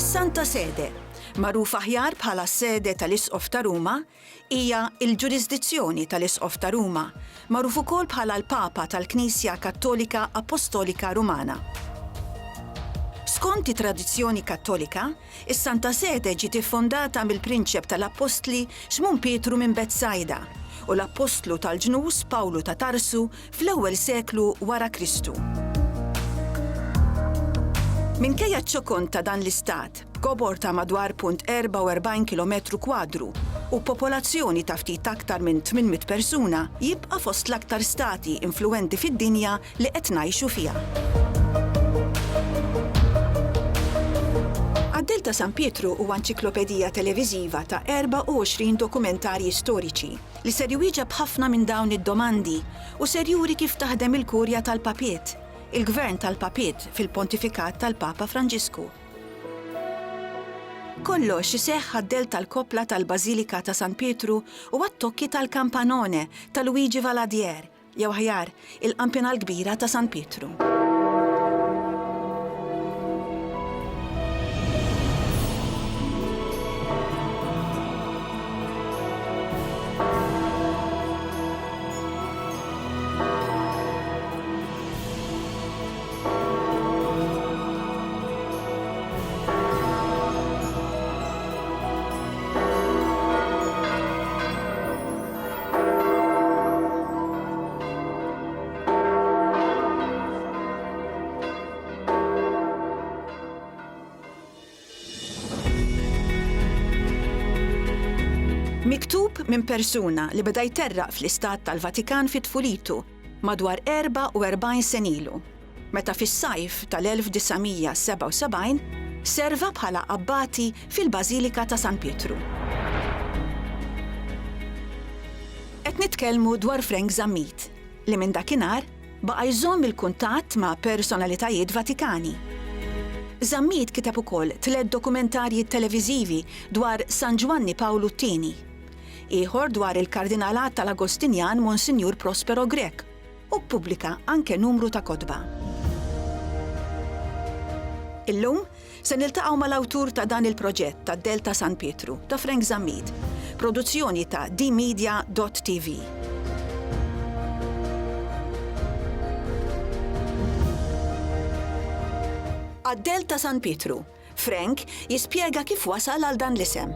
Is-Santa Sede, magħrufa aħjar bħala sede tal-Isqof ta' Ruma, hija l-ġurisdizzjoni tal-Isqof ta' Ruma, magħruf ukoll bħala l-Papa tal-Knisja Kattolika Apostolika Rumana. Skont it-tradizzjoni Kattolika, is-Santa Sede ġiet iffondata mill-prinċep tal-Apostli San Pietru minn Betsajda u l-Apostlu tal-Ġnus Pawlu ta' Tarsu fl-ewwel seklu wara Kristu. Minkejja ċ-ċokon ta' dan l-istat, kobor ta' madwar 0.44 km kwadru u popolazzjoni ta' ftit aktar minn 800 persuna, jibqa' fost l-aktar stati influenti fid-dinja li qed ngħixu fiha. Għad-Dell ta' San Pietru huwa enċiklopedija televiżiva ta' 24 dokumentarji storiċi li ser jwieġeb ħafna minn dawn id-domandi u ser juri kif taħdem il-kurja tal-Papiet, il-gvern tal-Papiet fil-pontifikat tal-Papa Franġisku. Kollox iseħħ għad-Dell tal-kopla tal-Bażilika ta' San Pietru u għat-tokki tal-Campanone ta' Luigi Valadier, jew aħjar il-qampina l-kbira ta' San Pietru. Miktub minn persuna li beda jterraq fl-istat tal-Vatikan fit-tfulitu madwar 44 sen ilu, meta fis-sajf tal-1977 serva bħala abbati fil-Bażilika ta' San Pietru. Qed nitkellmu dwar Frank Zammit, li minn dakinhar baqa' jżomm il-kuntatt ma' personalitajiet Vatikani. Zammit kiteb ukoll 3 dokumentarji televiżivi dwar San Giovanni Pawlu II, ieħor dwar il-Kardinalat tal-Agostinjan Monsinjur Prospero Grek u ppubblika anke numru ta' kotba. Illum se niltaqgħu mal-awtur ta' dan il-proġett tad-Dell ta' San Pietru ta' Frank Zammit, produzzjoni ta' DeeMedia.tv. Għad-Dell ta' San Pietru, Frank jispjega kif wasal għal dan l-isem.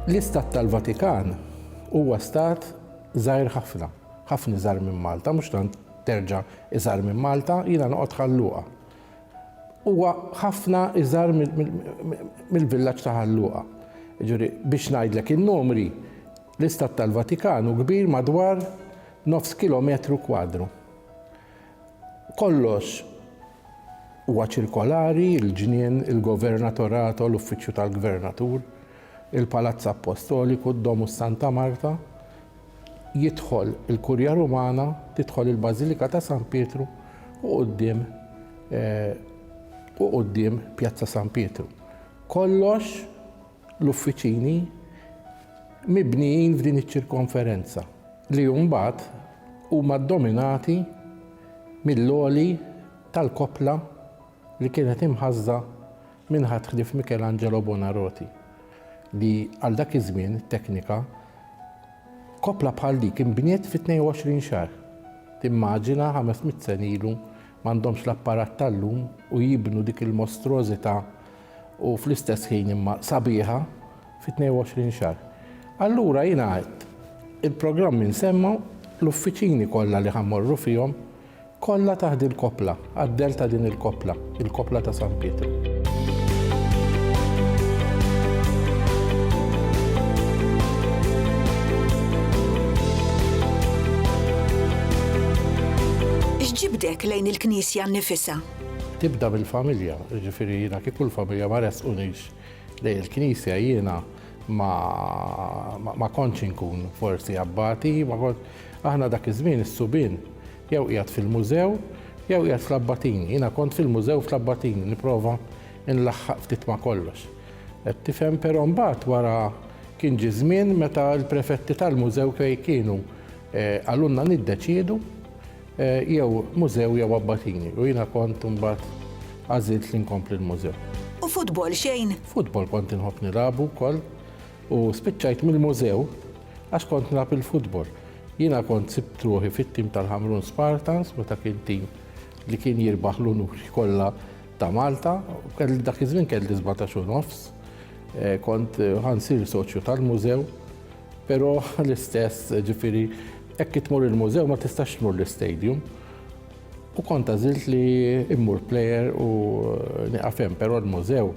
L-istat tal-Vatikan huwa stat żgħir ħafna, ħafna iżgħar minn Malta, mhux tant terġa' iżgħar minn Malta, jiena noqgħod ħalluqa. Huwa ħafna iżgħar mill-villaġġ ta' Ħalluqa. Jiġri biex ngħidlek in-numri, l-istat tal-Vatikan hu kbir madwar 9 kilometru kwadru. Kollox huwa ċirkolari, il-ġnien, il-governatorato, l-uffiċċju tal-gvernatur, il-Palazz Apostoliku, d-Domus Santa Marta. jidħol il-Kurja Rumana, tidħol il-Bażilika ta' San Pietru u quddiem Pjazza San Pietru. Kollox l-uffiċini mibnijin f'din iċ-ċirkonferenza li mbagħad huma ddominati mill-loli tal-kopla li kienet imħażda minn ħadd Michelangelo Buonarroti li għal dak iż-żmien it-teknika kopla bħal dik imbniet fi 22 xahar. Timmaġina 500 sen ilu m'għandhomx l-apparat tal-lum u jibnu dik il-mostrużità u fl-istess ħin imma sabiħa fi 22 xahar. Allura jiena għedt il-programm insemma l-uffiċini kollha li ħammorru fihom kollha taħt il-kopla, Għad-Dell ta' din il-kopla ta' San Pietru. X'ġibdek lejn il-Knisja nnifisha? Tibda bil-familja, ġifieri jiena kif kull familja ma resqunix lejn il-Knisja jiena ma kontx inkun forsi abbati, aħna dak iż-żmien is-subien jew qiegħed fil-mużew jew qiegħed fl-abbatini. Jiena kont fil-mużew fl-abbatini nipprova nlaħħaq ftit ma' kollox. Qed tifhem però mbagħad wara kien ġie żmien meta l-prefetti tal-mużew kienu għalunna niddeċiedu jew mużew jew abbatini u jiena kont mbagħad għażilt li nkompli l-mużew. U futbol xejn? Futbol kont inħobb nilagħbu wkoll u spiċċajt mill-mużew għax kont nilagħab il-futbol. Jiena kont sibt ruħi fit-tim tal-Ħamrun Spartans meta kien tim li kien jirbaħ l-unuri kollha ta' Malta, dak iż-żmien kelli 17 u nofs, kont ħansir soċju tal-mużew, però l-istess ġifieri hekk tmur il-mużew ma tistax tmur l-istadium. U kont għażilt li immur plejer u nieqaf hemm, però l-mużew,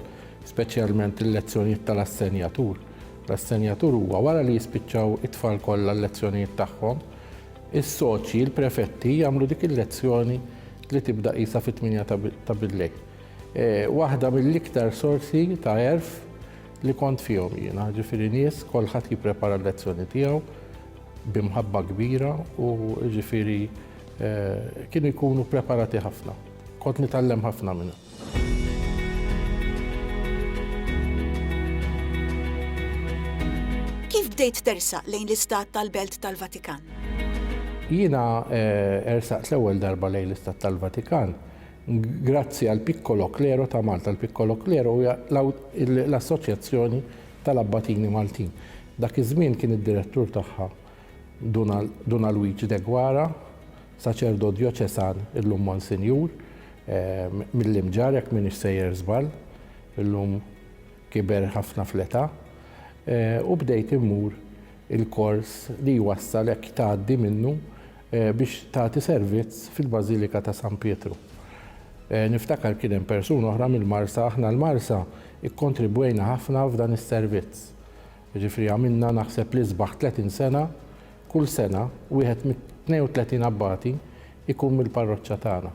speċjalment il-lezzjonijiet tal-assenjatur. L-assenjatur huwa wara li jispiċċaw it-tfal kollha l-lezzjonijiet tagħhom, is-soċji, il-prefetti jagħmlu dik il-lezzjoni li tibda qisha fit-8 ta' billejl. Waħda mill-iktar sorsi ta' għerf li kont fihom jiena, ġifieri nies kulħadd jipprepara l-lezzjoni tiegħu b'imħabba kbira u ġifieri kienu jkunu preparati ħafna. Kont nitgħallem ħafna minnha. Kif bdejt tersaq lejn l-Istat tal-Belt tal-Vatikan? Jiena ersaqt l-ewwel darba lejn l-Istat tal-Vatikan grazzi għal Piccolo Clero ta' Malta. Il-Piccolo Clero hija l-Assoċjazzjoni tal-Abbatini Maltin. Dak iż-żmien kien id-direttur tagħha Duna Luigi de Guara, saċerdot djoċesan illum Monsinjur, mill-imġar jekk m'iniex sejjer żball, illum kiber ħafna fl-età, u bdejt immur il-kors li jwassal hekk tgħaddi minnu biex tagħti servizz fil-Bażilika ta' San Pietru. Niftakar kien hemm persuna oħra mill-Marsa, aħna l-Marsa ikkontribwejna ħafna f'dan is-servizz. Ġifieri għamilna naħseb li sbaħ 30 sena, kull sena wieħed mit-32 abbati ikun mill-parroċċja tagħna.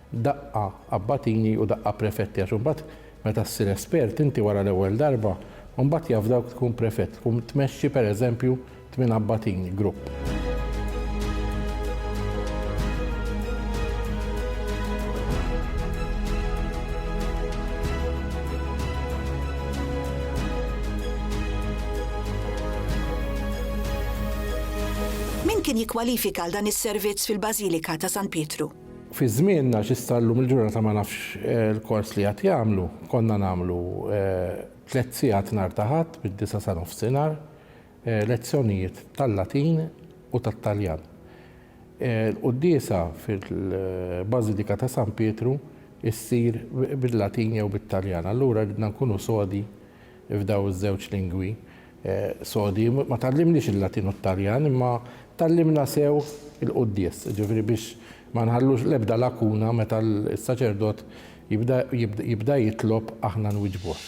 Daqqa abbatini u daqqa prefetti għax imbagħad meta ssir espert inti wara l-ewwel darba u mbagħad jaf dawk tkun prefett, tkun tmexxi pereżempju 8 abbatini grupp. Min kien jikkwalifika għal dan is-servizz fil-Bażilika ta' San Pietru? Fi żmienna x'istallu mill-ġurnata ma nafx il-kors li qed jagħmlu, konna nagħmlu 3 sigħat nhar ta' ħadd bid-9 sa nofsinhar, lezzjonijiet tal-Latin u tat-Taljan. L-quddiesa fil-Bażilika ta' San Pietru issir bil-Latin jew bit-Taljan. Allura ridna nkunu sodi f'daw iż-żewġ lingwi. Sodi ma tallimniex il-Latin u t-Taljan, imma tallimna sew il-quddies, ġifieri biex ma nħallux l-ebda lakuna meta l-saċerdot jibda jitlob aħna nwiġbuh.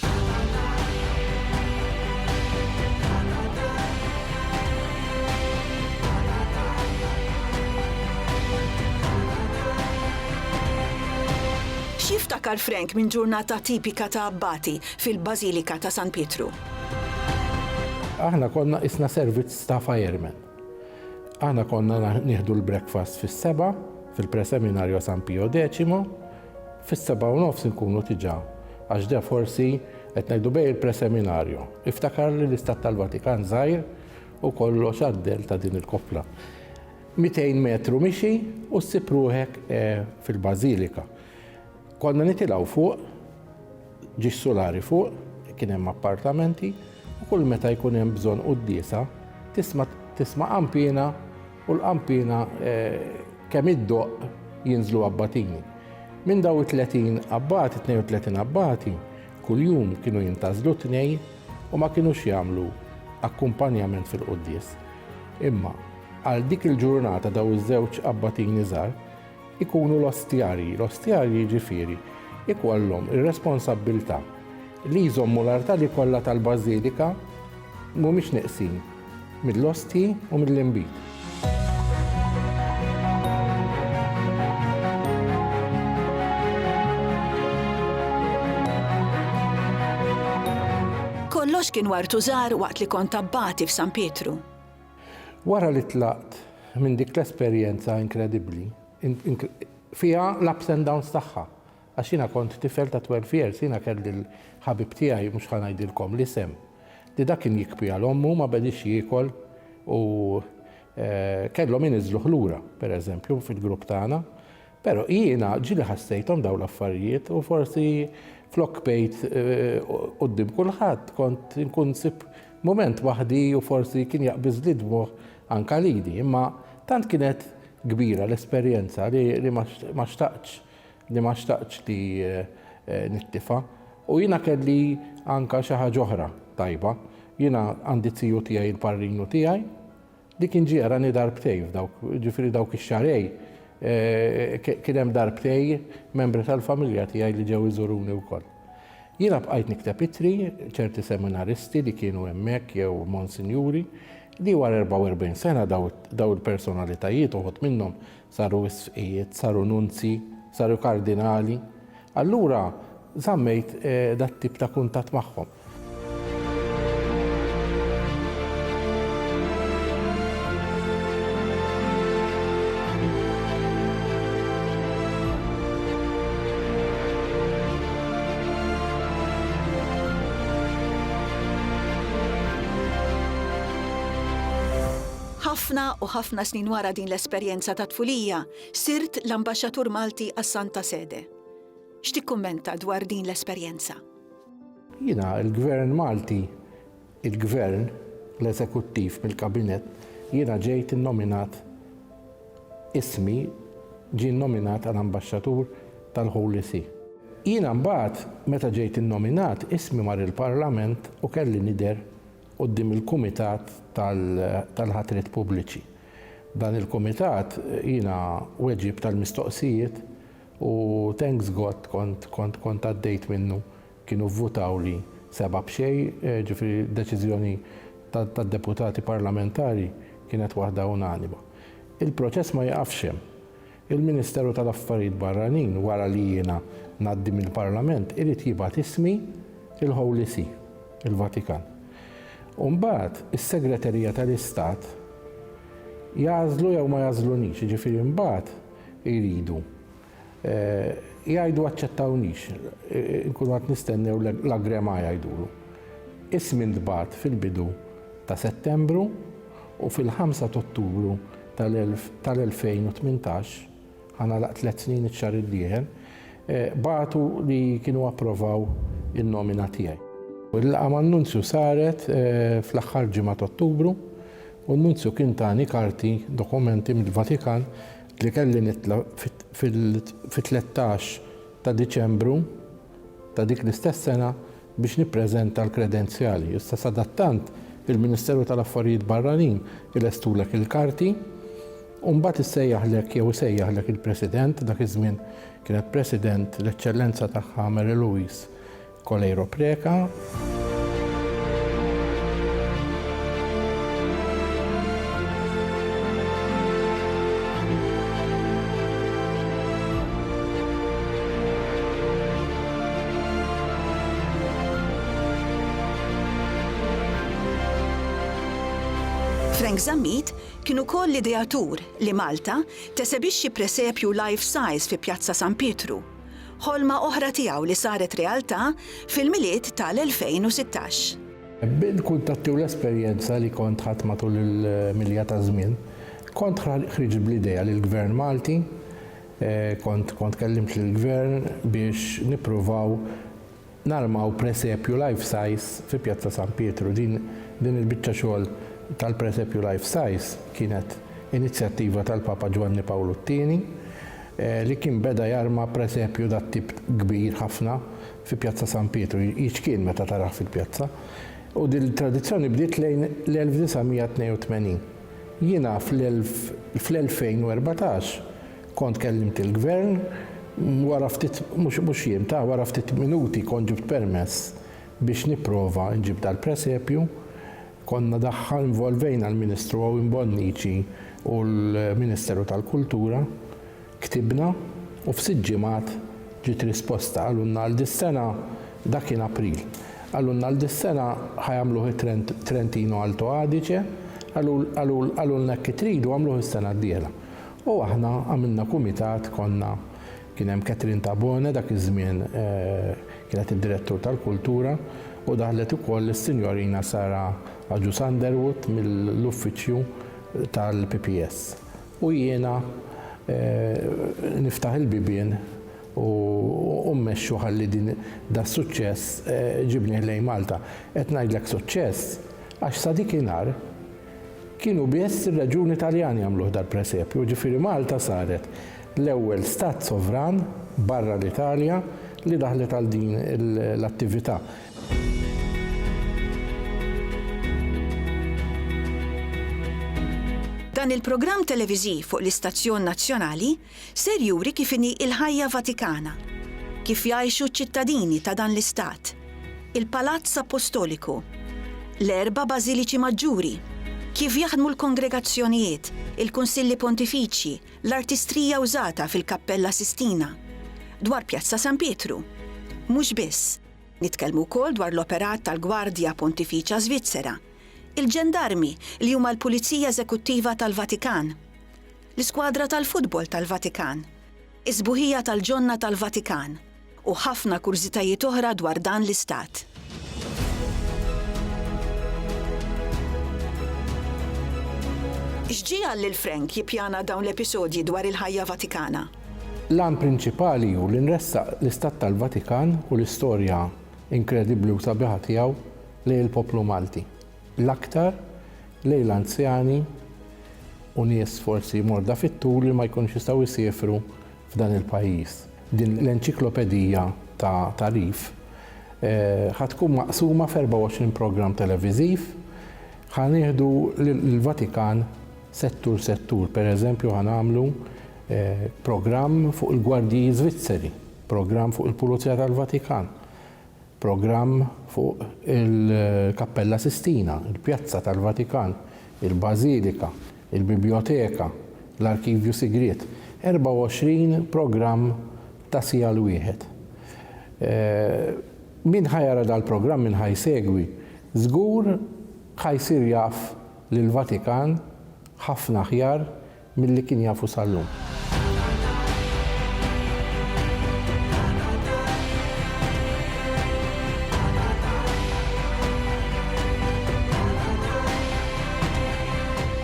X'jiftakar Frank minn ġurnata tipika ta' abbati fil-Bażilika ta' San Pietru? Aħna konna isna servizz ta' fireman. Aħna konna nieħdu l-breakfast fis-7 fil-preseminarju San Pietru, fis-7:30 nkunu tiġà, għax da forsi qed ngħidu bej il-preseminarju. Iftakar li l-Istat tal-Vatikan żgħir u kollox Għad-Dell ta' din il-kopla. 200 metru mixi u ssib ruħek fil-Bażilika. Konna nitilgħu fuq, ġiex solari fuq, kien hemm appartamenti, u kull meta jkun hemm bżonn qudiesa tisma' qampina u l-qampina kemm id-doq jinżlu abbatini. Minn daw 30 abbati, 32 abbati, kuljum kienu jintażlu tnej u ma kienux jagħmlu akkumpanjament fil-quddies. Imma għal dik il-ġurnata daw iż-żewġ abbatini żgħar ikunu l-ostjarji. L-ostjarji ġifieri ikollhom ir-responsabbiltà li jżommu l-artali kollha tal-Bażilika mhumiex neqsin mill-osti u mill-inbit. Kollox kien wartu żgħar waqt li kont abbati f'San Pietru. Wara li tlaqt minn dik l-esperjenza inkredibbli, fiha l-ups and downs tagħha. Għax jiena kont tifel ta' 12 years, jiena kelli l-ħabib tiegħi mhux ħanajdilkom l-isem. Li dak kien jikbi għal ommu ma bedix jiekol u kellhom iniżluh lura, pereżempju, fil-grupp tagħna. Però jiena ġieli ħassejthom dawn l-affarijiet u forsi flok bejt quddiem kulħadd kont inkun sib mument waħdi u forsi kien jaqbiż li dmuħ anka lidi, imma tant kienet kbira l-esperjenza li ma xtaqx li nittifa. U jiena kelli anka xi ħaġa oħra tajba. Jiena għandi tiju tiegħi il-parrinu tiegħi li kien ġierani darbtej ġifieri dawk ix-xarej kien hemm darbtej membri tal-familja tiegħi li ġew iżuruni wkoll. Jiena bqajt nikteb itri ċerti seminaristi li kienu hemmhekk jew monsinjuri li wara 44 sena daw il-personalitajiet uħud minnhom saru isfiqijiet, saru nunzi, saru kardinali. Allura żammejt dat tip ta' kuntatt magħhom. ħafna snin wara din l-esperjenza ta' tfulija, sirt l-Ambaxxatur Malti għas-Santa Sede. X'tikkummenta dwar din l-esperjenza? Jiena il-Gvern Malti, il-Gvern, l-Eżekuttiv mill-Kabinett, jiena ġejt innominat ismi ġie nominat għall-Ambaxxatur tal-Holy See. Jiena mbagħad meta ġejt innominat ismi mar il-Parlament u kelli nidher quddiem il-Kumitat tal-ħatrit pubbliċi. Dan il-Kumitat jiena weġib tal-mistoqsijiet u thanks God kont għaddejt minnu, kienu vvutaw li 7-0, ġifieri deċiżjoni tad-deputati parlamentari kienet waħda unanima. Il-proċess ma jaqafx hemm. Il-Ministeru tal-Affarijiet Barranin wara li jiena ngħaddi mill-Parlament irid jibgħat ismi il-Holy See, il-Vatikan. Mbagħad is-Segreterija tal-Istat jażlu jew ma jażlunix, ġifieri mbagħad iridu jgħidu aċċettawnix, nkunu qed nistennew l-agrema jgħidulu. Ismi ntbagħat fil-bidu ta' Settembru u fil-5 ta' Ottubru tal-2018 ħanalaq 3 snin iċ-xahar id-dieħel bagħtu li kienu approvaw in-nomina tiegħi. Il-laqgħa man-Nunzju saret fl-aħħar ġimgħa ta' Ottubru u n-Nunzju kien tani karti, dokumenti mill-Vatikan li kelli nitla fit-13 ta' Diċembru ta' dik l-istess sena biex nippreżenta l-kredenzjali. Issa sadattant il-Ministeru tal-Affarijiet Barranin ilestulek il-karti u mbagħad issejjaħlek jew isejjaħlek il-President, dak iż-żmien kienet President l-Eċċellenza tagħha Mary Louise Kolejro Preka. Frank Zammit kienu koll l-ideatur li Malta tesebixxi presepju life size fi Pjazza San Pietru. Ħolma oħra tiegħu li saret realtà fil-miliet tal-2016. Bil-kuntatti u l-esperjenza li kont ħadd matul il-milja ta' żmien, kont ħriġ bl-idea li l-Gvern Malti, kont kellimt lill-Gvern biex nippruvaw narmaw presepju life size fi Pjazza San Pietru. Din il-biċċa xogħol tal-presepju life size kienet inizjattiva tal-Papa Giovanni Paolo II li kien beda jarma presepju dat-tip kbir ħafna fi Pjazza San Pietru, kien meta taraħ fil-pjazza. U din tradizzjoni bdiet lejn l-1982. Jiena fl-2014 kont kellimt il-Gvern wara ftit mhux jiem wara ftit minuti kont ġibt permess biex nipprova nġib dal-presepju. Konna involvejna l-Ministru Owen Bonnici u l-Ministeru tal-Kultura, ktibna u f'sitt ġimgħat ġiet risposta għalunna għal dis-sena dak kien April. Għallunna għal dis-sena ħajamluħi Trentino Alto Adige, għallunna kitridu għamluħi s-sena d-diela. U aħna għamilna kumitat, kien hemm Catherine Tabone dak iż-żmien kienet id-direttur tal-Kultura u daħlet ukoll is-Sinjorina Sara Aġus Underwood mill-uffiċċju tal-PPS. U jiena niftaħ il-bibien u mmexxu ħalli da suċċess ġibni lejn Malta. Qed ngħidlek suċċess għax sa dikinhar kienu biss ir-Reġjuni Taljani għamluh dal-presepju, ġifieri Malta saret l-ewwel stat sovran barra l-Italja li daħlet għal din l-attività. Dan il-programm televiżiv fuq l-Istazzjon Nazzjonali ser juri kif inhi il-ħajja Vatikana, kif jgħixu ċ-ċittadini ta' dan l-istat, il-Palazz Apostoliku, l-4 Bażiliċi Maġġuri, kif jaħdmu l-kongregazzjonijiet, il-Kunsilli Pontifiċi, l-artistrija użata fil-Kappella Sistina, dwar Pjazza San Pietru. Mhux biss, nitkellmu wkoll dwar l-operat tal-Gwardja Pontifiċa Svizzera, il-ġendarmi li huma l-Pulizija Eżekuttiva tal-Vatikan, l-Iskwadra tal-Futbol tal-Vatikan, is-Sbuħija tal-Ġonna tal-Vatikan u ħafna kurżitajiet oħra dwar dan l-istat. X'ġie lil Frank jippjana dawn l-episodji dwar il-ħajja Vatikana? L-għan prinċipali hu li nressaq l-istat tal-Vatikan u l-istorja inkredibbli u sabiħa tiegħu lejn il-poplu Malti. L-aktar lejn l-anzjani u nies forsi morda fit-tul li ma jkunx jistgħu jsiefru f'dan il-pajjiż. Din l-enċiklopedija ta' tarif ħatkun maqsuma f'24 programm televiżiv. Ħanieħdu l-Vatikan settur. Pereżempju ħanamlu programm fuq il-Gwardji Svizzeri, programm fuq il-Pulizija tal-Vatikan, programm fuq il-Kappella Sistina, il-Pjazza tal-Vatikan, il-Bażilika, il-Biblioteka, l-Arkivju Sigriet. 24 programm ta' sija l-wieħed. Min ħajara dal-programm, min ħajsegwi, żgur ħajsir jaf li l-Vatikan ħafna aħjar milli kien jafu sal-lum.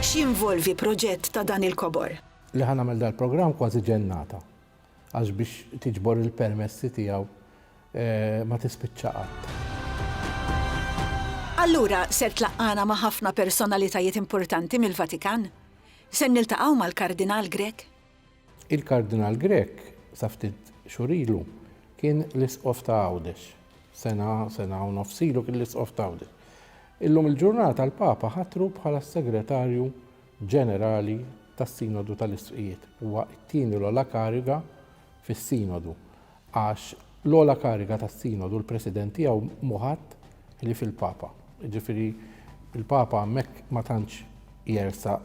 X'jinvolvi proġett ta' dan il-kobor? Li ħanamel dal-programm kważi ġennata, għax biex tiġbor il-permessi tiegħu ma tispiċċa qatt. Allura ser tlaqqana ma' ħafna personalitajiet importanti mill-Vatikan? Se niltaqgħu mal-Kardinal Grek? Il-Kardinal Grek sa ftit xurilu kien l-Isqof ta' Għawdex. Sena u nofsilu kien l-Isqof ta' Għawdex. Illum il-ġurnata l-Papa ħatru bħala segretarju ġenerali tas-Sinodu tal-Isqqijiet. Huwa t-tieni l-ola kariga fis-Sinodu. Għax l-ola kariga tas-Sinodu l-President tiegħu muħadd li fil-Papa. Ġifieri il-Papa hemmhekk ma tantx jersaq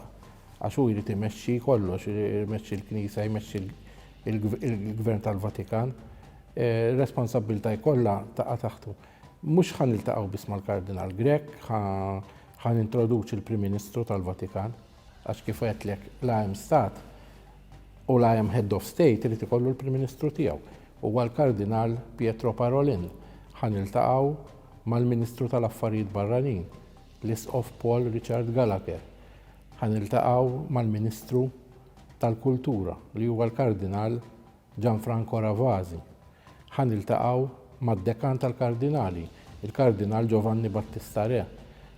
għax hu jrid imexxi kollox, imexxi l-Knisja, imexxi il-Gvern tal-Vatikan. Responsabbiltà jkollha taqa' taħtu. Mhux ħaniltaqgħu biss mal-Kardinal Grek, ħan introduċi l-Prim Ministru tal-Vatikan, għax kif għetlek l-għajem stat u l-għajem head of state irid ikollu l-Prim Ministru tiegħu. Huwa l-Kardinal Pietro Parolin. Ħan niltaqgħu mal-Ministru tal-Affarijiet Barranin, l-Isqof Paul Richard Gallagher. Ħan niltaqgħu mal-Ministru tal-Kultura li huwa l-Kardinal Gianfranco Ravasi. Ħan niltaqgħu mad-Dekan tal-Kardinali, il-Kardinal Giovanni Battista Re.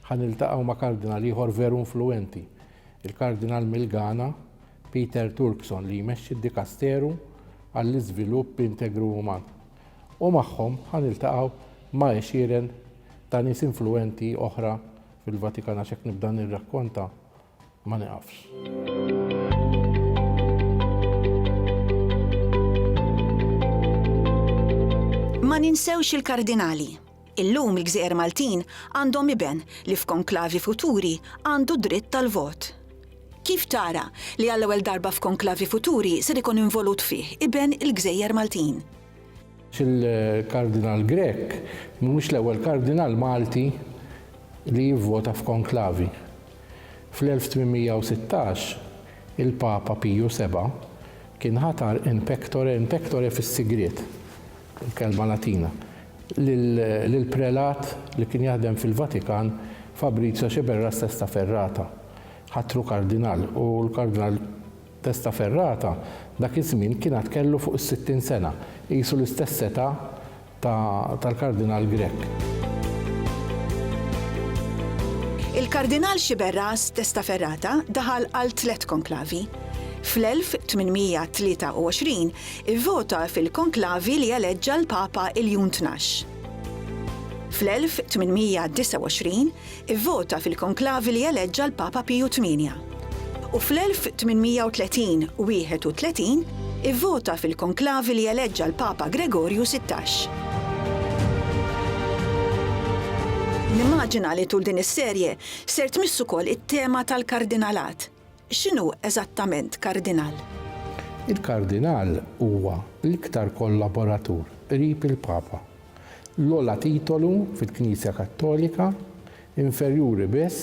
Ħan niltaqgħu ma' kardinali ieħor veru influenti, il-Kardinal Milgana Peter Turkson li jmexxi d-Dikasteru għall-Iżvilupp Integru Uman. U magħhom ħan niltaqgħu ma' għexieren ta' nies influenti oħra fil-Vatikan għax hekk nibda nirrakkonta ma nieqafx. Ma ninsewx il-kardinali. Illum il-Gżejjer Maltin għandhom iben li f'konklavi futuri għandu dritt tal-vot. Kif tara li għall-ewwel darba f'konklavi futuri ser ikun involut fih iben il-Gżejjer Maltin? Il-Kardinal Grek mhux l-ewwel Kardinal Malti li jivvota f'konklavi. Fl-1816 il-Papa Piju VII kien ħatar in pectore fis-sigriet, il-kelma Latina, lill-prelat li kien jaħdem fil-Vatikan Fabrizio Ceberras Testaferrata. Ħatru kardinal u l-Kardinal Testaferrata dak iż-żmien kien għad kellu fuq is-60 sena, qisu l-istess età tal-Kardinal Grek. Il-Kardinal Ceberras Testaferrata daħal għal 3 konklavi. Fl-1823 ivvota fil-konklavi li eleġġa l-Papa Iljun Tnax. Fl-1829 ivvota fil-konklavi li eleġġa l-Papa Piju VIII. U fl-1830 u 31 ivvota fil-konklavi li eleġġa l-Papa Gregorju XVI. Nimmaġina li tul din is-serje ser tmissu wkoll it-tema tal-kardinalat. X'inhu eżattament kardinal? Il-kardinal huwa l-iktar kollaboratur qrib il-Papa. L-ogħla titolu fil-Knisja Kattolika inferjuri biss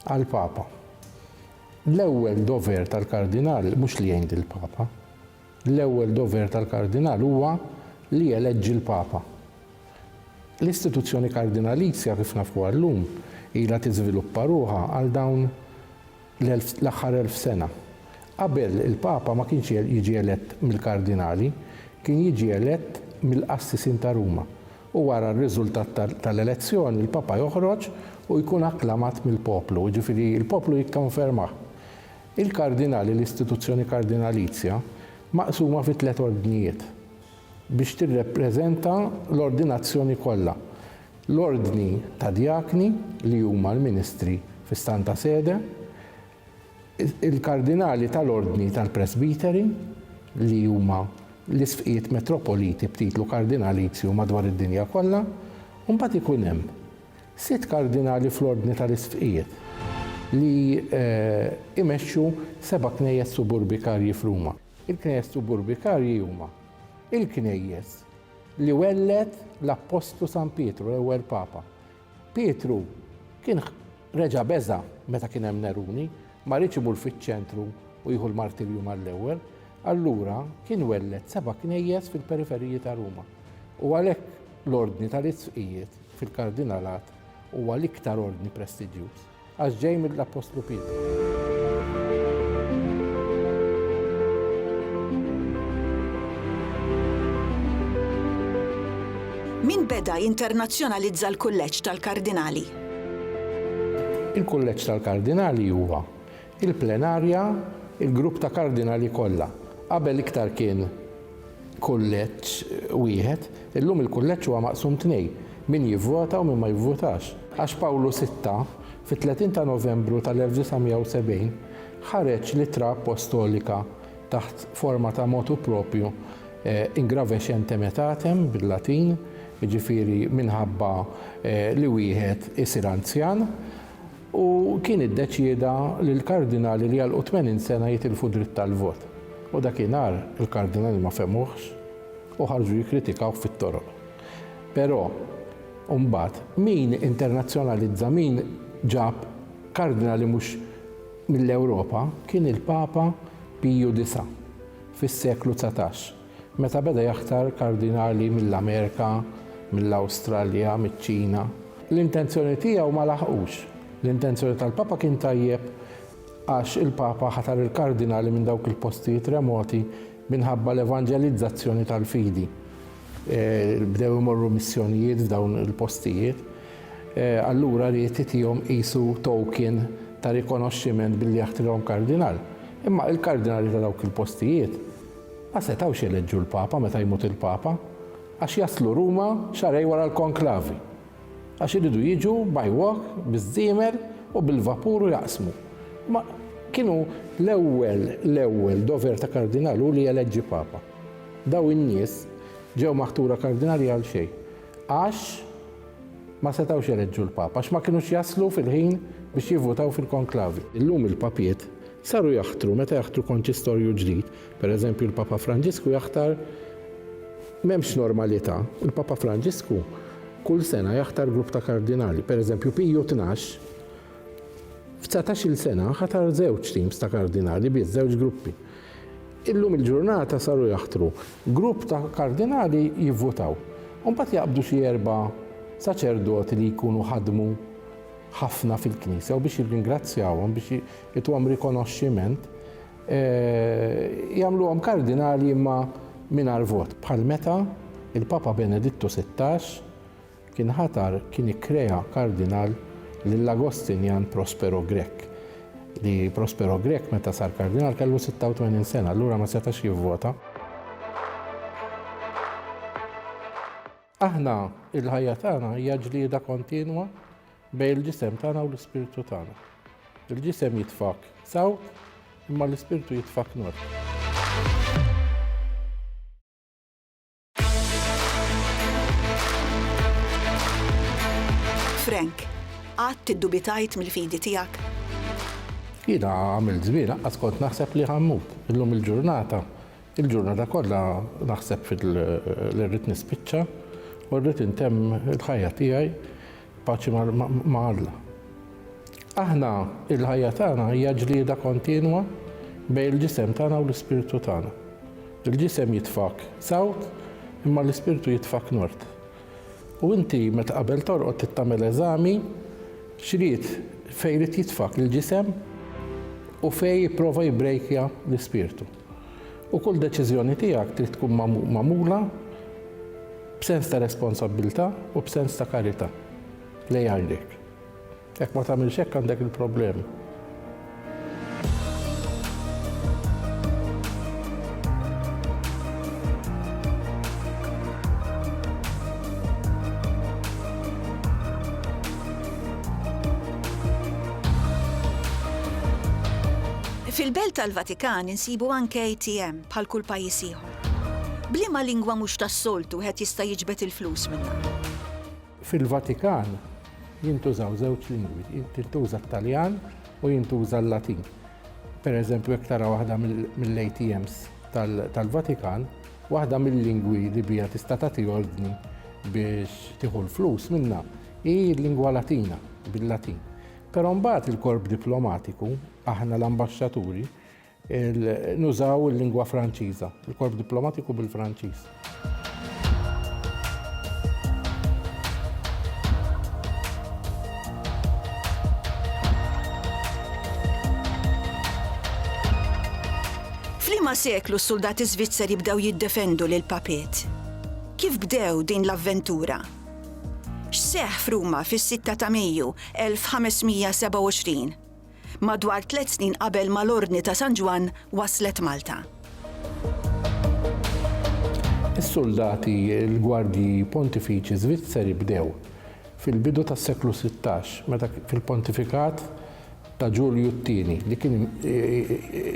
għall-Papa. L-ewwel dover tal-kardinal mhux li jgħin il-Papa. L-ewwel dover tal-kardinal huwa li eleġġi l-Papa. L-istituzzjoni kardinalizja kif nafu llum ilha tiżviluppa ruħha għal dawn l-aħħar 1000 sena. Qabel il-Papa ma kienx jiġi elett mill-kardinali, kien jiġi elett mill-qassisin ta' Ruma. U wara r-riżultat tal-elezzjoni il-Papa joħroġ u jkun akklamat mill-poplu, ġifieri il-poplu jikkonfermah. Il-kardinali, l-istituzzjoni kardinalizja, maqsuma fi 3 ordnijiet biex tirrepreżenta l-ordinazzjoni kollha. L-ordni ta' djakni li huma l-ministri fis-Santa Sede, il-kardinali tal-ordni tal-presbiteri li huma l-isfqiet metropoliti b'titlu kardinalizju madwar id-dinja kollha, u mbagħad ikun hemm 6 kardinali fl-ordni tal-isfqiet li imexxu 7 knejjes suburbikarji f'Ruma. Il-knejjes suburbikarji huma il-knejjes li wellet l-Apostlu San Pietru, l-ewwel Papa. Pietru kien reġa' beża meta kien hemm Neruni, ma rridx imur fiċ-ċentru u jieħu l-martirju mal-ewwel, allura kien wellet 7 knejjes fil-periferiji ta' Ruma. U għalhekk l-ordni tal-isfqijiet fil-kardinalat huwa l-iktar ordni prestiġjuż għax ġej mill-Apostlu Pietru. Min beda jinternazzjonalizza l-kulleġġ tal-kardinali? Il-kulleġġ tal-kardinali huwa il-plenarja, il-grupp ta' kardinali kollha. Qabel iktar kien kulleġġ wieħed, illum il-kulleġġ huwa maqsum 2, min jivvota u min ma jivvotax. Għax Pawlu VI fit-30 ta' Novembru tal-1970 ħareġ littra apostolika taħt forma ta' motu propju ingravescent emetatem bil-Latin, jiġifieri minħabba li wieħed isir anzjan, u kien iddeċieda li l-kardinali li għal 80 sena jitilfu dritt tal-vot. U dakinhar il-kardinali ma femuhx u ħarġu jikkritikaw fit-toroq. Però mbagħad min internazzjonalizza, min ġab kardinali mhux mill-Ewropa, kien il-Papa Piju IX fis-seklu 19, meta beda jaħtar kardinali mill-Amerika, mill-Awstralja, miċ-Ċina. L-intenzjoni tiegħu ma laħqux. L-intenzjoni tal-Papa kien tajjeb għax il-Papa ħatar il-kardinali minn dawk il-postijiet remoti minħabba l-evanġelizzazzjoni tal-fidi. Bdew imorru missjonijiet f'dawn il-postijiet. Allura rrid tihom qisu token ta' rikonoxximent billi jaħtilhom kardinal. Imma il-kardinali ta' dawk il-postijiet ma setgħux jeleġġu l-Papa meta jmut il-Papa għax jaslu Ruma xarej wara l-konklavi. Għax iridu jiġu by walk, biż-żiemel u bil-vapur u jaqsmu. Ma kienu l-ewwel dover ta' kardinal u li jeleġġi Papa. Daw in-nies ġew maħtura kardinali għal xejn. Għax ma setgħux jeleġġu l-Papa, għax ma kienux jaslu fil-ħin biex jivvotaw fil-konklavi. Illum il-papiet saru jaħtru, meta jaħtru konċistorju ġdid, pereżempju il-Papa Franġisku jaħtar m'hemmx normalità. Il-Papa Franġisku kull sena jaħtar grupp ta' kardinali, pereżempju Piju XII f'19-il sena ħatar żewġ teams ta' kardinali biss żewġ gruppi. Illum il-ġurnata saru jaħtru grupp ta' kardinali jivvotaw. Mbagħad jaqbdu xi 4 saċerdoti li jkunu ħadmu ħafna fil-Knisja u biex jirringrazzjawhom biex jituhom rikonoxximent jagħmluhom kardinali imma mingħajr vot. Bħal meta il-Papa Benedittu XVI kien ikkrea kardinal lill-Agostinjan Prospero Grek. Li Prospero Grek meta sar kardinal kellu 86 sena, allura ma setax jivvota. Aħna il-ħajja tagħna hija ġlieda kontinwa bejn il-ġisem tagħna u l-ispirtu tagħna. Il-ġisem jitfak sawt, imma l-ispirtu jitfak nord. Frank, għad tiddubitajt mill-fidi tiegħek? Jiena għamil żmien qatt kont naħseb li ħammut. Illum il-ġurnata kollha naħseb fil-rrid nispiċċa u rrid intemm il-ħajja tiegħi paċi ma' Alla. Aħna il-ħajja tagħna hija ġlieda kontinwa bejn il-ġisem tagħna u l-ispirtu tagħna. Il-ġisem jitfak sawt, imma l-ispirtu jitfak nord. U inti meta qabel torqod tagħmel eżami xrid fejn irid jitfak il-ġisem u fejn jipprova jibbrejkja l-ispirtu. U kull deċiżjoni tiegħek trid tkun magħmula b'sens ta' responsabbiltà u b'sens ta' karità lejn għajrek. Jekk ma tagħmilx hekk għandek il-problemi. Fil-Belt tal-Vatikan insibu anke ATM bħal kull pajjiż ieħor. Bliema lingwa mhux tas-soltu wieħed jista' jiġbed il-flus minnha. Fil-Vatikan jintużaw żewġ lingwi, jintuża t-Taljan u jintuża l-Latin. Pereżempju jekk tara waħda mill-ATMs tal-Vatikan, waħda mill-lingwi li bija tista' tagħti ordni biex tieħu l-flus minnha hi l-lingwa Latina bil-Latin. Però mbagħad il-korp diplomatiku, aħna l-ambaxxaturi, nużaw il-lingwa Franċiża, il-korp diplomatiku bil-Franċiż. F'liema seklu s-soldati Svizzeri bdew jiddefendu lil papiet. Kif bdew din l-avventura? X'seħħ f'Ruma fis-6 ta' Mejju 1527, madwar 3 snin qabel ma l-Ordni ta' San Ġwan waslet Malta. Is-soldati l-gwardji pontifiċi Svizzeri bdew fil-bidu tas-seklu 16 meta fil-pontifikat ta' Ġulju II li kien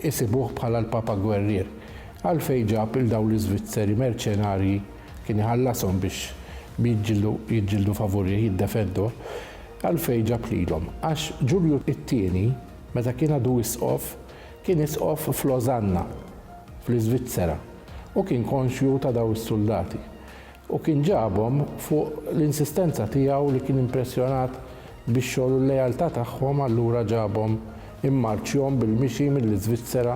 isibuh bħala l-Papa Gwerrier. Għalfejn ġab il-dawn l-Svizzeri merċenarji kien iħallasom biex jiġġieldu favori jiddefendu, għalfejn ġab lilhom. Għax Ġulju II meta kien għadu isqof, kien isqof f'Lozanna, fl-Iżvizzera, u kien konxju ta' daw is-soldati. U kien ġabhom fuq l-insistenza tiegħu li kien impressjonat biex xogħol l-lejaltà tagħhom allura ġabhom immarċjhom bil-mixi mill-Iżvizzera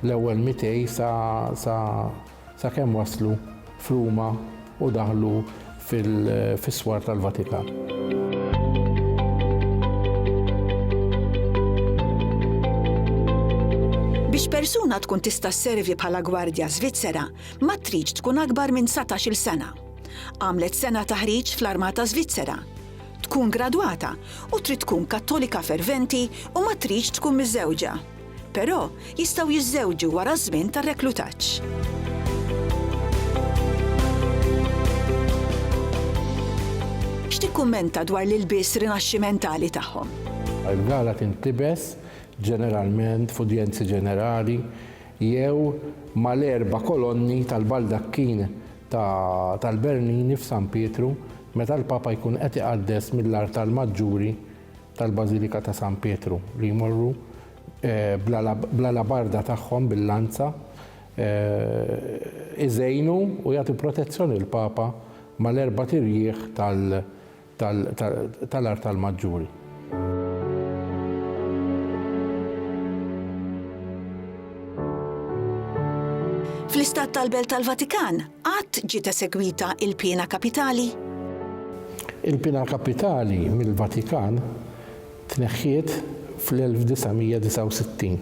l-ewwel 200 sa kemm waslu f'Ruma u daħlu fis-swar tal-Vatikan. Biex persuna tkun tista' sservi bħala gwardja Svizzera, ma tridx tkun akbar minn 19-il sena. Għamlet sena taħriġ fl-Armata Svizzera. Tkun gradwata u trid tkun kattolika ferventi u ma tridx tkun miżżewġa. Però jistgħu jiżżewġu wara żmien tar-reklutaġġ. X'tikkummenta dwar l-ilbies rinaxximentali tagħhom? Il-gala tintibes ġeneralment f'udjenzi ġenerali jew mal-erba' kolonni tal-baldakkin tal-Bernini f'San Pietru meta l-Papa jkun qed iqaddes mill-art tal-Maġġuri tal-Bażilika ta' San Pietru li jmorru bla labarda tagħhom bil-lanza iżejnu u jagħtu protezzjoni l-Papa mal-erba' tirjieħ tal-art tal-Maġġuri. Fl-Istat tal-Belt tal-Vatikan qatt ġiet esegwita il-pena kapitali? Il-pena kapitali mill-Vatikan tneħħiet fl-1969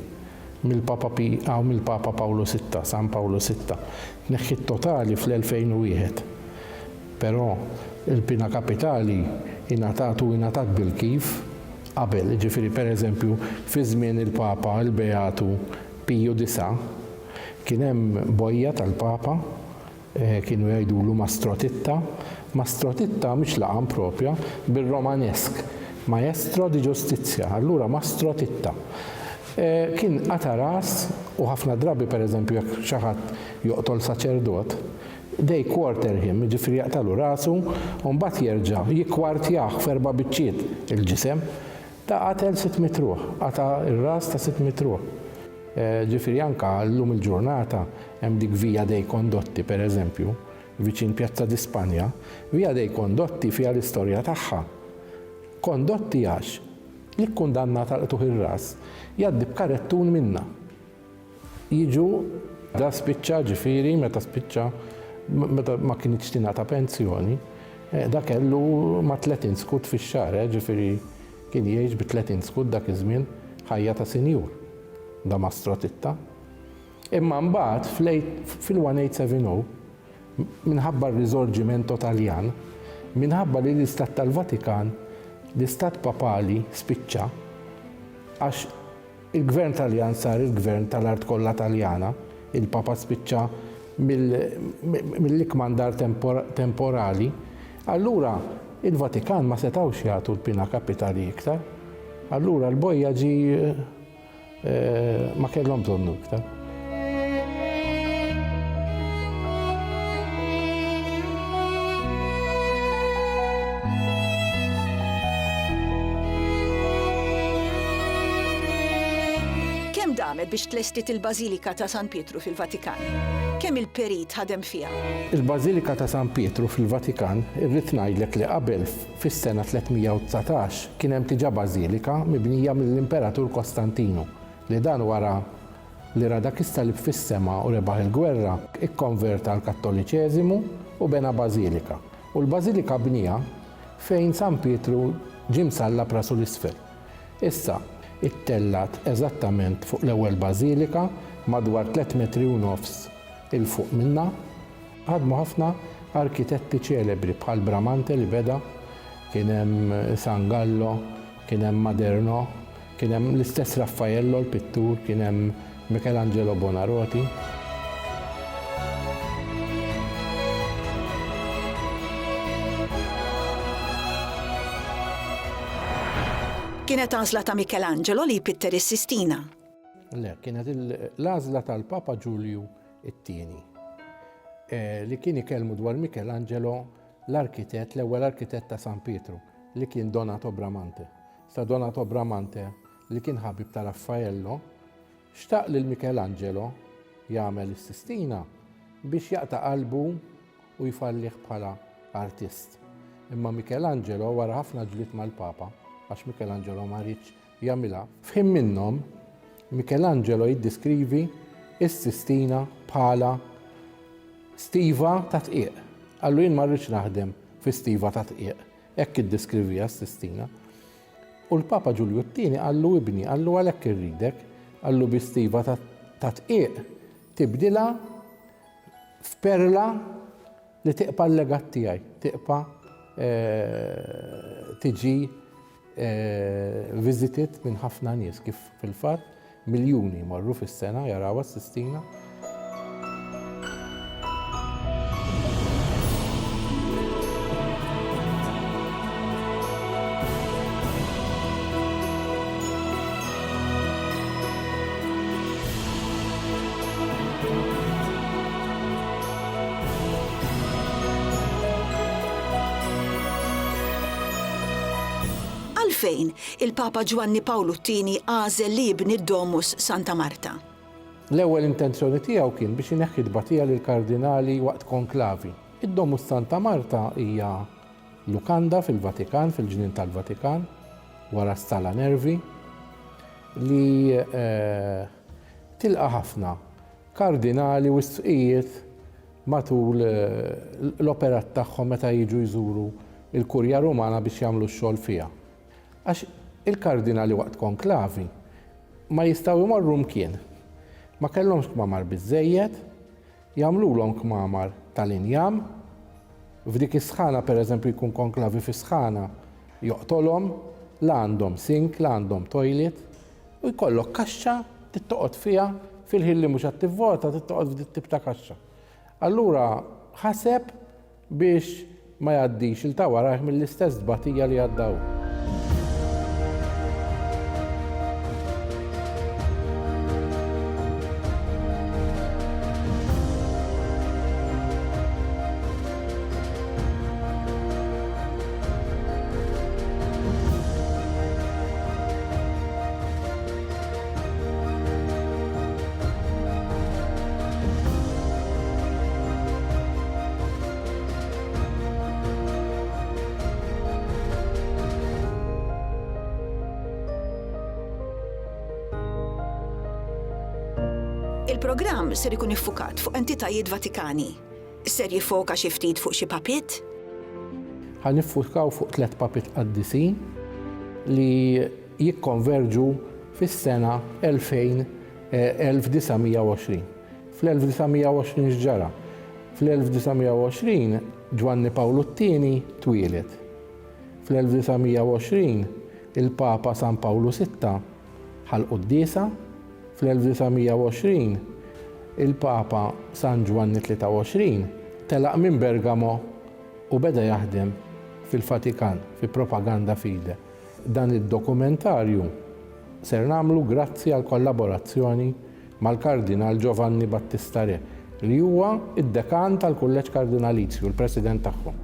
mill-Papa Pawlu VI, San Pawlu VI. Tneħħiet totali fl-2001. Però il-pena kapitali ingħatat bil-kif qabel, ġifieri pereżempju fi żmien il-Papa il-Beatu Piju IX kien hemm bojja tal-Papa kienu jgħidulu Mastrotitta. Mastrotitta mhix laqam propja bil-Romanesk, Maestro di Ġustizzja, allura Mastrotitta. Kien qata ras u ħafna drabi pereżempju jekk xi ħadd joqtol saċerdot, dej quarter him, ġifieri jaqtalu rasu u mbagħad jerġa' jikkwartjah f'erba' biċċiet il-ġisem ta' qatel 600 ruħ, qata r-ras ta' 600 ruħ. Ġifieri anke llum il-ġurnata hemm dik Via dei Condotti pereżempju, viċin Pjazza di Spanja, Via dei Condotti fiha l-istorja tagħha. Condotti għax li kkundanna taqtuh ir-ras jgħaddi b'karettun minnha. Jiġu da spiċċa ġifieri meta spiċċa meta ma kienx tingħata pensjoni, da kellu ma' 30 skut fix-xahar, ġifieri kien jgħix bi 30 skut dak iż-żmien ħajja ta' sinjur. Da Mastrotitta. Imma mbagħad fil-1870 minħabba r-riżorġimento Taljan, minħabba li l-Istat tal-Vatikan, l-Istat Papali spiċċa għax il-Gvern Taljan sar il-Gvern tal-Art kollha Taljana, il-Papa spiċċa mill-ikmandar temporali, allura il-Vatikan ma setgħux jagħtu l-pina kapitali iktar. Allura l-bojja ġi ma kellhom bżonnu iktar. Kemm damet biex tlestit il-Bażilika ta' San Pietru fil-Vatikan? Kemm il-perit ħadem fiha? Il-Bażilika ta' San Pietru fil-Vatikan irrid ngħidlek li qabel fis-sena 319 kien hemm diġà bażilika mibnija mill-Imperatur Kostantinu li dan wara li radakista li fis-sema u rebaħ il-gwerra ikkonverta l-Kattoliċeżimu u bena bażilika. U l-bażilika bnija fejn San Pietru ġie msallab rasu l-isfel. Issa ittellat eżattament fuq l-ewwel bażilika madwar 3 metri u nofs il-fuq minna. Ħadmu ħafna arkitetti ċelebri bħal Bramante li beda, kien hemm San Gallo, kien hemm Maderno, kien hemm l-istess Raffaello l-pittur, kien hemm Michelangelo Buonarroti. Kienet għażla ta' Michelangelo li jpitter is-Sistina. Le, kienet l-għażla tal-Papa Ġulju it-tieni. Li kien ikellmu dwar Michelangelo l-arkitett, l-ewwel arkitett ta' San Pietru, li kien Donato Bramante. Sta Donato Bramante li kien ħabib ta' Raffaello, xtaq lil Michelangelo jagħmel is-Sistina biex jaqta' qalbu u jfallih bħala artist. Imma Michelangelo wara ħafna ġlied mal-Papa għax Michelangelo ma rridx jagħmilha. F'ħin minnhom Michelangelo jiddeskrivi is-Sistina bħala stiva ta' tqiq. Allu jien ma rridx naħdem fi stiva ta' tqiq. Hekk iddeskrivija s-Sistina. U l-Papa Ġulju t-tieni qallu ibni, qallu għalhekk irridek, qallu bi stiva ta' tqiq tibdilha f'perla li tiqpa l-legat tiegħi, tiqpa tiġi visited minn ħafna nies kif fil-fatt miljuni marru fis-sena jarawha s-Sistina. Għalfejn il-Papa Giovanni Paolo II għażel li jibni d-Domus Santa Marta? L-ewwel intenzjoni tiegħu kien biex ineħħi d-batija lill-kardinali waqt konklavi. Id-Domus Santa Marta hija lukanda fil-Vatikan, fil-ġnien tal-Vatikan, wara Stala Nervi, li tilqa' ħafna kardinali u stqijiet matul l-operat tagħhom meta jiġu jżuru il-Kurja Rumana biex jagħmlu x-xogħol fiha. Għax il-kardinali waqt konklavi ma jistgħu jmorru mkien. Ma kellhomx kmamar biżżejjed, jagħmluhom kmamar tal-injam, f'dik is-sħana pereżempju jkun konklavi fi sħana joqtolhom, la għandhom sink, la għandhom toilet, u jkollok kaxxa tittoqgħod fiha fil-ħin li mhux qed tivvota tittoqgħod f'dik tip ta' kaxxa. Allura ħaseb biex ma jgħaddix il-ta' warajh mill-istess batija li għaddaw. Il-programm ser ikun iffukat fuq entitajiet Vatikani. Ser jiffoka xi ftit fuq xi papiet? Ħan niffukaw fuq 3 papit qaddisin li jikkonverġu fis-sena 1920. Fl-1920 x'ġara? Fl-1920 Giovanni Paolo II twieled. Fl-1920 il-Papa San Paolo VI ħal qudiesa. Fl-1920 il-Papa San Giovanni XXIII telaq minn Bergamo u beda jaħdem fil-Vatikan fi propaganda fide. Dan id-dokumentarju ser nagħmlu grazzi għal kollaborazzjoni mal-Kardinal Giovanni Battista Re li huwa id-dekan tal-Kulleġġ Kardinalizju, il-President tagħhom.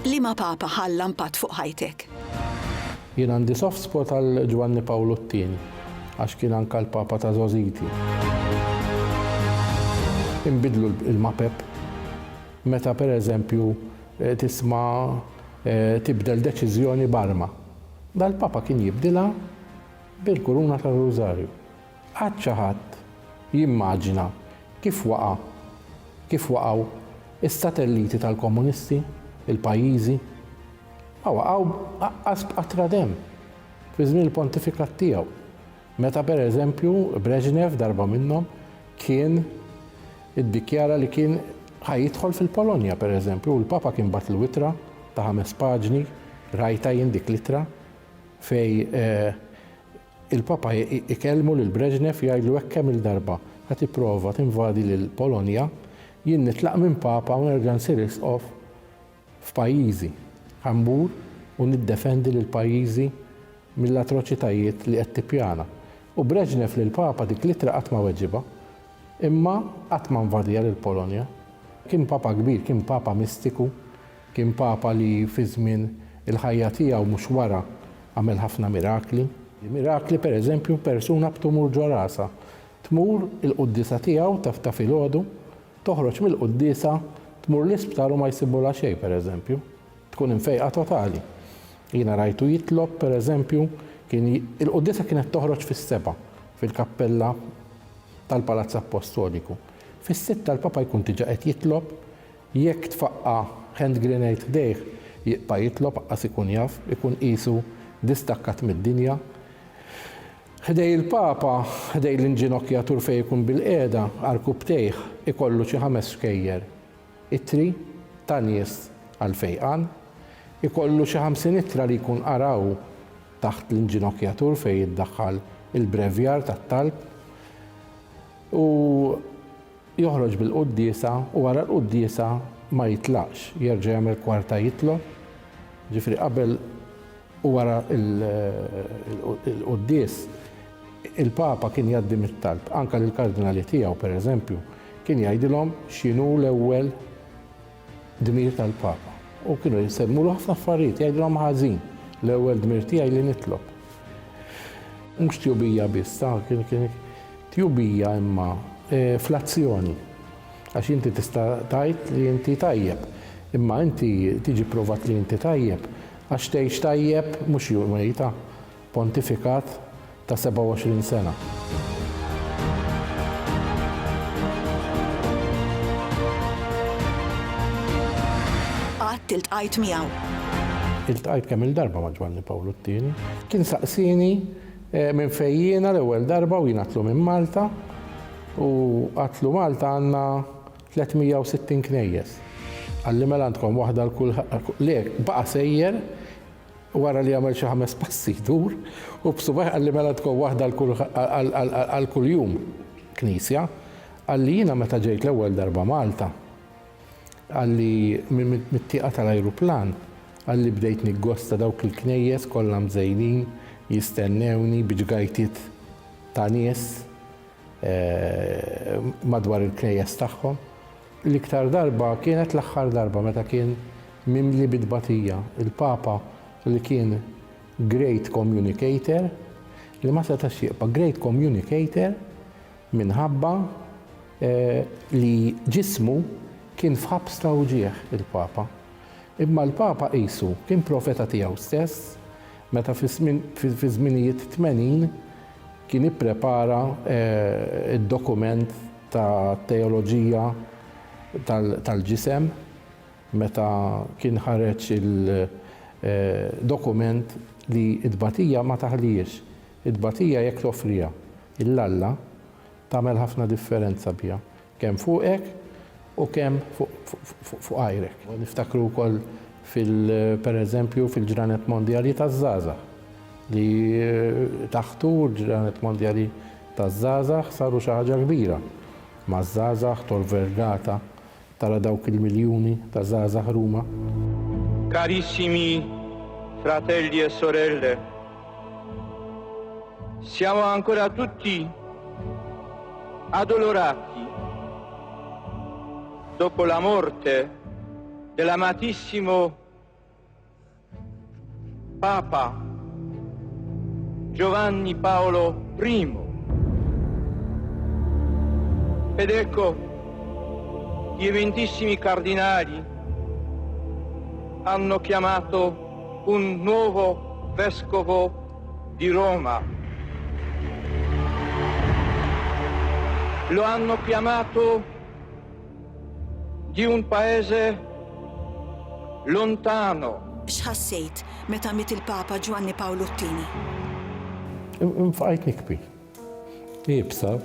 Liema Papa ħalla impatt fuq ħajtek? Jien għandi soft spot għal Giovanni Paolo II, għax kien anke l-Papa ta' Żożiti. Inbidlu il-mapep meta pereżempju tisma' tibdel deċiżjoni barma. Dal-Papa kien jibdilha bil-kuruna tar-Rużarju. Ħadd xi ħadd jimmaġina kif waqgħu is-satelliti tal-komunisti, il-pajjiżi, ma waqgħu aqqas b'qatra demm fi żmien il-pontifikat tiegħu. Meta pereżempju Brezhnev darba minnhom kien iddikjara li kien ħajjidħol fil-Polonja pereżempju, u l-Papa kien bat l-wittra ta' 5 paġni, rajta jien dik litra fej il-Papa ikellmu lil Brezhnev jgħidlu hekk kemm il-darba qed tipprova tinvadi lil Polonja, jien nitlaq minn Papa u nerġa' nsir isqof f'pajjiżi. Ħambur u niddefendi lil pajjiżi mill-atroċitajiet li qed tippjana. U Brezhnev lil Papa dik l-ittra qatt ma weġġibha, imma qatt ma nvadija lil Polonja. Kien Papa kbir, kien Papa mistiku, kien Papa li fi żmien il-ħajja tiegħu mhux wara għamel ħafna mirakli. Mirakli pereżempju persuna b'tumur ġo rasa. Tmur il-quddisa tiegħu ta' filgħodu, toħroġ mill-quddisa, tmur l-isptar u ma jsibulha xejn pereżempju. Tkun infejqa totali. Jiena rajtu jitlob pereżempju, il-quddisa kienet toħroġ fis-7 fil-kappella tal-Palazz Apostoliku. Fis-6 l-Papa jkun diġà qed jitlob, jekk tfaqqa hand grenade f'dejh jibqa' jitlob qas ikun jaf, ikun qisu distakkat mid-dinja. Ħdej il-Papa, ħdej l-inġinokjatur fejn ikun bil-qiegħda għall-kubtejh ikollu xi 5 xkejjer. Ittri ta' nies għall-fejqan, ikollu xi 50 ittra li jkun qaraw taħt l-inġinokjatur fejn jiddaħħal il-brevjar tat-talb u joħroġ bil-qudiesa u wara l-qudiesa ma jitlaqx, jerġa' jagħmel kwarta jitlob. Ġifri qabel u wara l-quddies il-Papa kien jgħaddim it-talb, anke lill-kardinali tiegħu pereżempju, kien jgħidilhom x'inhu l-ewwel dmir tal-Papa. U kienu jsemmulu ħafna affarijiet, jgħidilhom ħażin, l-ewwel dmir tiegħi li nitlob. Mhux tjubija biss, kien tjubija imma fl-azzjoni. Għax inti tista' tgħid li inti tajjeb, imma inti tiġi provat li inti tajjeb, għax tgħix tajjeb mhux jumejta pontifikat ta' 27 sena. Qatt iltqajt miegħu. Iltqajt kemm il-darba ma' Ġwanni Pawlu t-tieni. Kien saqsini minn fejn jiena l-ewwel darba u jien għatlu minn Malta u għatlu Malta għandna 360 knejjes. Għalli mela għandkom waħda l-kull lek baqa' sejjer wara li għamel xi 5 passi jdur u b'subaħ għalli mela għandkom waħda għal-kull jum knisja. Għalli jiena meta ġejt l-ewwel darba Malta, għalli mit-tieqa tal-ajruplan, għalli bdejt niggosta dawk il-knejjes kollha mżejnin jistennewni biġgajtiet ta' nies madwar il-knejjes tagħhom. L-iktar darba kienet l-aħħar darba meta kien mimli bid-batija. Il-Papa li kien great communicator, li ma setax jibqa' great communicator minħabba li ġismu kien f'ħabs ta' uġieħ il-Papa. Imma l-Papa qisu kien profeta tiegħu stess, meta fi żminijiet 80 kien ipprepara id-dokument ta' teoloġija tal-ġisem, meta kien ħareġ il-dokument li id-batija ma taħliex. Id-batija jekk toffrija il-Alla tagħmel ħafna differenza biha, kemm fuqek u kemm fuq għajrek. Niftakru wkoll pereżempju fil-ġranet mondjali taż-żgħażagħ li taħtu l-ġranet mondjali taż-żgħażagħ saru xi ħaġa kbira. Maż-żgħażagħ Tor Vergata tara dawk il-miljuni ta' żgħażagħ Ruma. Carissimi fratelli e sorelle, siamo ancora tutti addolorati dopo la morte dell'amatissimo Papa Giovanni Paolo I. Ed ecco, gli eventissimi cardinali hanno chiamato un nuovo vescovo di Roma. Lo hanno chiamato di un paese lontano. X'ħassejt meta miet il-Papa Ġwanni Pawlu t-tieni? Infaqajt nikbi. Jibsa.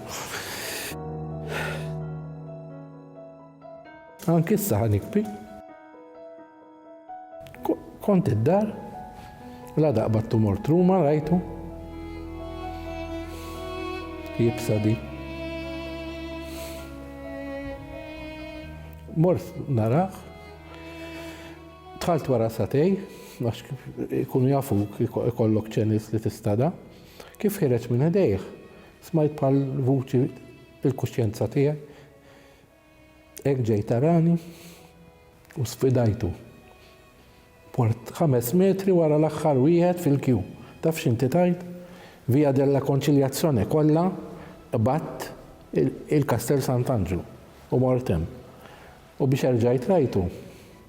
Anki issa nikbi. Kont id-dar, la daqba t-tumor Ruma rajtu. jibsa di. Mort naraħ, tħalt wara satej, għax ikunu jafuk ikollok ċenis li tistada, kif ħireġ minn ħdejh, smajt bħal vuċi il-kuxjenza tiegħek, hekk ġej tarani u sfidajtu. Port 5 metri wara l-aħħar wieħed fil-kju. Taf x'inti tajt? Via della Konċiljazzjoni kollha batt il-Kastel Sant'Angelo u mortem. U biex erġajt rajtu,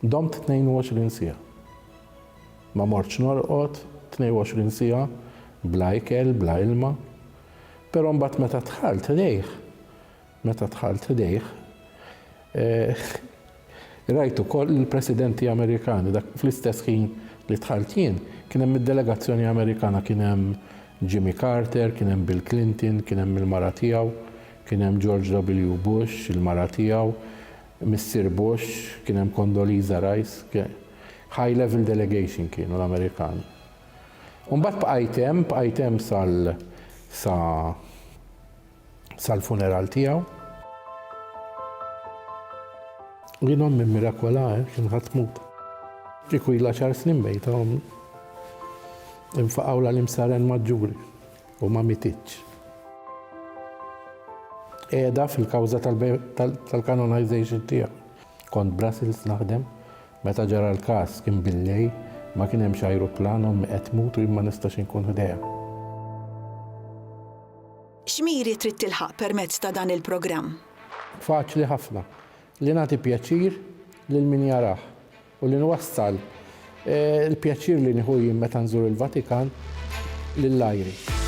domt 22 sija. Ma mortx norqod 22 sija, bla ikel, bla ilma. Però mbagħad meta tħalt ħdejh, rajtu koll il-presidenti Amerikani, dak fl-istess ħin li tħalt jien, kien hemm id-delegazzjoni Amerikana, kien hemm Jimmy Carter, kien hemm Bill Clinton, kien hemm il-mara tiegħu, kien hemm George W. Bush, il-mara tiegħu, Mr. Bush, kien hemm Condoleezza Rice, high level delegation kienu l-Amerikani. Mbagħad bqajtem sal-funeral tiegħu. Jien minn mirakola, kien ħatmut. Ġiku ila 10 snin bejta, infaqawla l-imsaren maġġuri u ma mititx. Qiegħda fil-kawża tal-canonization tiegħu. Kont Brussels naħdem, meta ġara l-każ kien billej, ma kien hemmx ajruplan u qed tmut u ma nistax inkun ħdejha. X'miri trid tilħaq permezz ta' dan il-programm? Faċli ħafna. Li nagħti pjaċir lil min jarah u li nwassal il-pjaċir li nieħu jien meta nżur il-Vatikan lill-ajri.